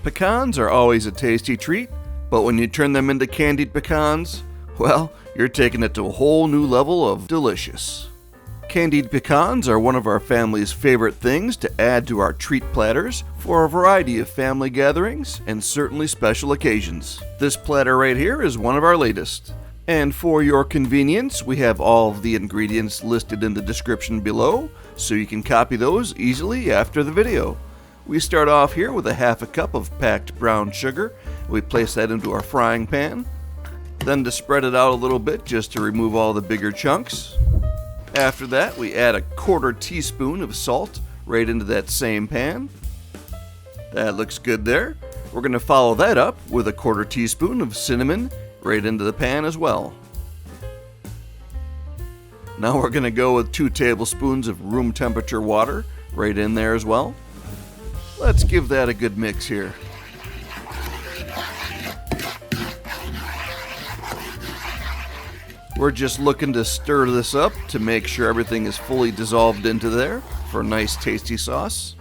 Pecans are always a tasty treat, but when you turn them into candied pecans, well, you're taking it to a whole new level of delicious. Candied pecans are one of our family's favorite things to add to our treat platters for a variety of family gatherings and certainly special occasions. This platter right here is one of our latest. And for your convenience, we have all of the ingredients listed in the description below, so you can copy those easily after the video. We start off here with a half a cup of packed brown sugar. We place that into our frying pan. Then to spread it out a little bit, just to remove all the bigger chunks. After that, we add a 1/4 teaspoon of salt right into that same pan. That looks good there. We're going to follow that up with a 1/4 teaspoon of cinnamon right into the pan as well. Now we're going to go with 2 tablespoons of room temperature water right in there as well. Let's give that a good mix here. We're just looking to stir this up to make sure everything is fully dissolved into there for a nice tasty sauce.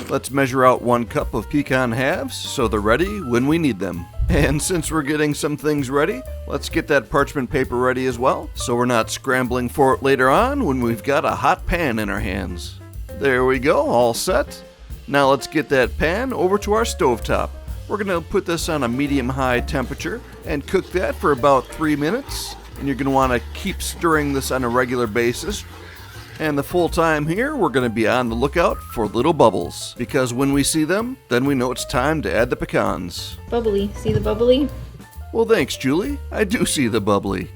Let's measure out 1 cup of pecan halves so they're ready when we need them. And since we're getting some things ready, let's get that parchment paper ready as well, so we're not scrambling for it later on when we've got a hot pan in our hands. There we go, all set. Now let's get that pan over to our stovetop. We're going to put this on a medium-high temperature and cook that for about 3 minutes. And you're going to want to keep stirring this on a regular basis. And the full time here, we're going to be on the lookout for little bubbles, because when we see them, then we know it's time to add the pecans. Bubbly. See the bubbly? Well, thanks, Julie. I do see the bubbly.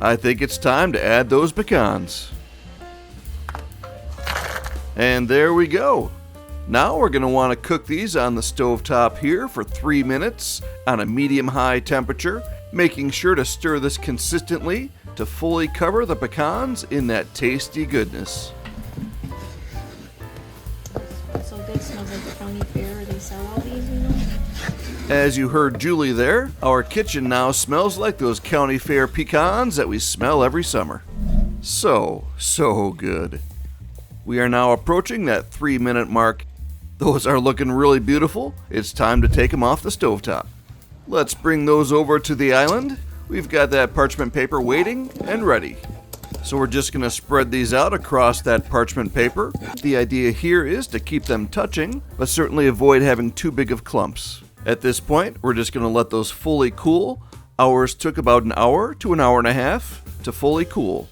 I think it's time to add those pecans. And there we go. Now we're going to want to cook these on the stovetop here for 3 minutes on a medium-high temperature, making sure to stir this consistently to fully cover the pecans in that tasty goodness. So good, smells like the county fair. They sell all these, you know? As you heard Julie there, our kitchen now smells like those county fair pecans that we smell every summer. So good. We are now approaching that 3-minute mark. Those are looking really beautiful. It's time to take them off the stovetop. Let's bring those over to the island. We've got that parchment paper waiting and ready. So we're just going to spread these out across that parchment paper. The idea here is to keep them touching, but certainly avoid having too big of clumps. At this point, we're just going to let those fully cool. Ours took about an hour to an hour and a half to fully cool.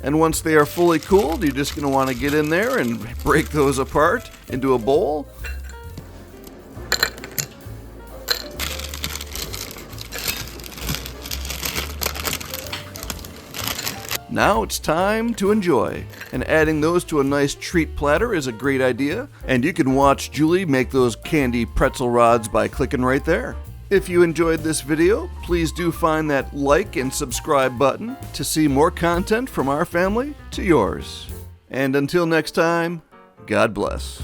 And once they are fully cooled, you're just going to want to get in there and break those apart into a bowl. Now it's time to enjoy. And adding those to a nice treat platter is a great idea. And you can watch Julie make those candy pretzel rods by clicking right there. If you enjoyed this video, please do find that like and subscribe button to see more content from our family to yours. And until next time, God bless.